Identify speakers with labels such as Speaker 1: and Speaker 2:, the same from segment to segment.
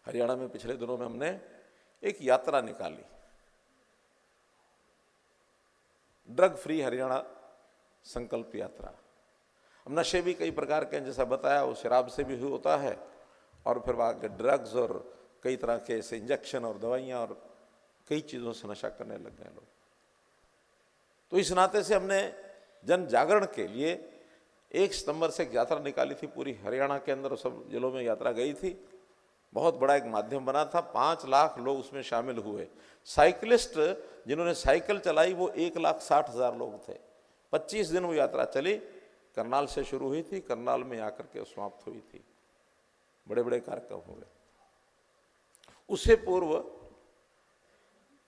Speaker 1: हरियाणा में पिछले दिनों में हमने एक यात्रा निकाली, ड्रग फ्री हरियाणा संकल्प यात्रा। अब नशे भी कई प्रकार के हैं, जैसा बताया, वो शराब से भी होता है और फिर वहाँ के ड्रग्स और कई तरह के ऐसे इंजेक्शन और दवाइयाँ और कई चीज़ों से नशा करने लग गए लोग। तो इस नाते से हमने जन जागरण के लिए 1 सितंबर से एक यात्रा निकाली थी, पूरी हरियाणा के अंदर सब जिलों में यात्रा गई थी। बहुत बड़ा एक माध्यम बना था, 5 लाख लोग उसमें शामिल हुए। साइकिलिस्ट जिन्होंने साइकिल चलाई वो 1,60,000 लोग थे। 25 दिन वो यात्रा चली, करनाल से शुरू हुई थी, करनाल में आकर के समाप्त हुई थी। बड़े बड़े कार्यक्रम हुए। उससे पूर्व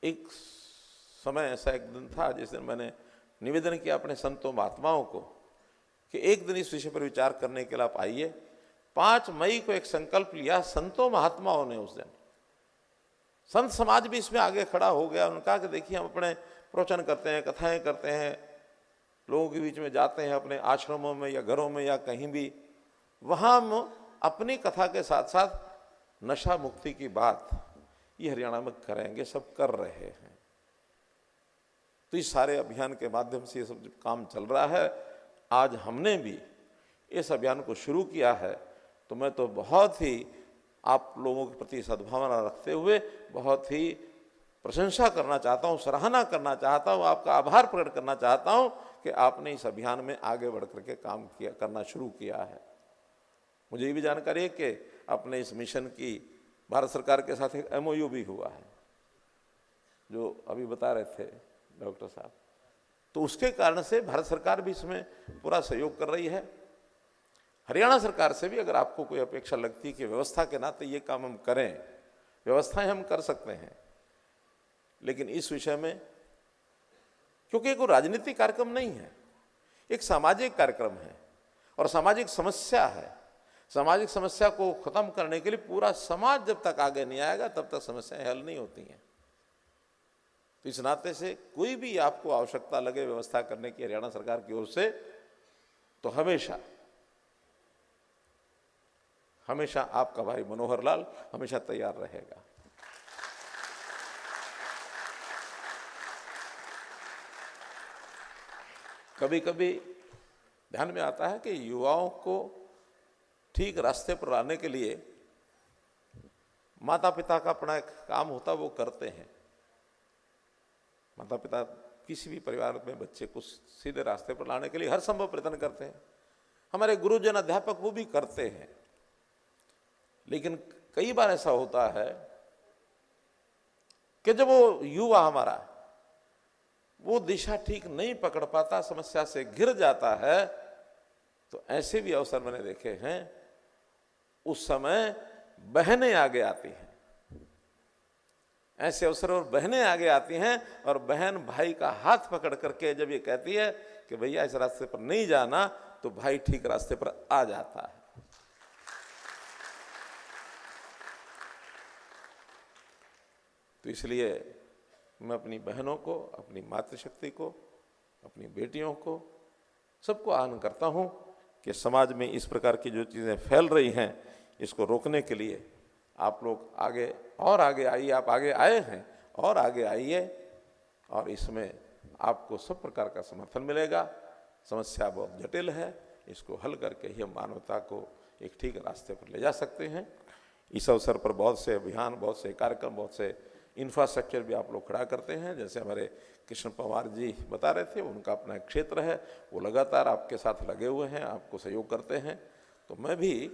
Speaker 1: एक समय ऐसा एक दिन था जिस दिन मैंने निवेदन किया अपने संतों महात्माओं को कि एक दिन इस विषय पर विचार करने के लिए आप आइए। 5 मई को एक संकल्प लिया संतों महात्माओं ने। उस दिन संत समाज भी इसमें आगे खड़ा हो गया। उन्होंने कहा कि देखिए, हम अपने प्रवचन करते हैं, कथाएं करते हैं, लोगों के बीच में जाते हैं, अपने आश्रमों में या घरों में या कहीं भी, वहाँ हम अपनी कथा के साथ साथ नशा मुक्ति की बात ये हरियाणा में करेंगे, सब कर रहे हैं। तो इस सारे अभियान के माध्यम से ये सब काम चल रहा है। आज हमने भी इस अभियान को शुरू किया है, तो मैं तो बहुत ही आप लोगों के प्रति सद्भावना रखते हुए बहुत ही प्रशंसा करना चाहता हूँ, सराहना करना चाहता हूँ, आपका आभार प्रकट करना चाहता हूँ कि आपने इस अभियान में आगे बढ़ करके काम करना शुरू किया है। मुझे ये भी जानकारी है कि अपने इस मिशन की भारत सरकार के साथ एक MOU भी हुआ है, जो अभी बता रहे थे डॉक्टर साहब। तो उसके कारण से भारत सरकार भी इसमें पूरा सहयोग कर रही है। हरियाणा सरकार से भी अगर आपको कोई अपेक्षा लगती है कि व्यवस्था के नाते ये काम हम करें, व्यवस्थाएं हम कर सकते हैं, लेकिन इस विषय में क्योंकि एक राजनीतिक कार्यक्रम नहीं है, एक सामाजिक कार्यक्रम है और सामाजिक समस्या है। सामाजिक समस्या को खत्म करने के लिए पूरा समाज जब तक आगे नहीं आएगा तब तक समस्याएं हल नहीं होती हैं। तो इस नाते से कोई भी आपको आवश्यकता लगे व्यवस्था करने की हरियाणा सरकार की ओर से, तो हमेशा आपका भाई मनोहर लाल हमेशा तैयार रहेगा। कभी कभी ध्यान में आता है कि युवाओं को ठीक रास्ते पर लाने के लिए माता पिता का अपना एक काम होता है, वो करते हैं। माता पिता किसी भी परिवार में बच्चे को सीधे रास्ते पर लाने के लिए हर संभव प्रयत्न करते हैं। हमारे गुरुजन अध्यापक वो भी करते हैं, लेकिन कई बार ऐसा होता है कि जब वो युवा हमारा वो दिशा ठीक नहीं पकड़ पाता, समस्या से घिर जाता है, तो ऐसे भी अवसर मैंने देखे हैं। उस समय बहनें आगे आती हैं, ऐसे अवसर और बहनें आगे आती हैं और बहन भाई का हाथ पकड़ करके जब ये कहती है कि भैया इस रास्ते पर नहीं जाना, तो भाई ठीक रास्ते पर आ जाता है। तो इसलिए मैं अपनी बहनों को, अपनी मातृशक्ति को, अपनी बेटियों को, सबको आह्वान करता हूं कि समाज में इस प्रकार की जो चीज़ें फैल रही हैं, इसको रोकने के लिए आप लोग आगे और आगे आइए। आप आगे आए हैं और आगे आइए, और इसमें आपको सब प्रकार का समर्थन मिलेगा। समस्या बहुत जटिल है, इसको हल करके ही हम मानवता को एक ठीक रास्ते पर ले जा सकते हैं। इस अवसर पर बहुत से अभियान, बहुत से कार्यक्रम, बहुत से इंफ्रास्ट्रक्चर भी आप लोग खड़ा करते हैं। जैसे हमारे कृष्ण पवार जी बता रहे थे, उनका अपना एक क्षेत्र है, वो लगातार आपके साथ लगे हुए हैं, आपको सहयोग करते हैं। तो मैं भी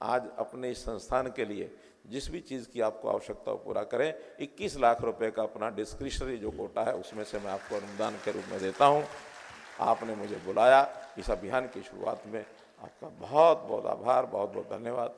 Speaker 1: आज अपने इस संस्थान के लिए जिस भी चीज़ की आपको आवश्यकता हो पूरा करें। 21 लाख रुपए का अपना डिस्क्रिशनरी जो कोटा है उसमें से मैं आपको अनुदान के रूप में देता हूं। आपने मुझे बुलाया इस अभियान की शुरुआत में, आपका बहुत बहुत आभार, बहुत बहुत धन्यवाद।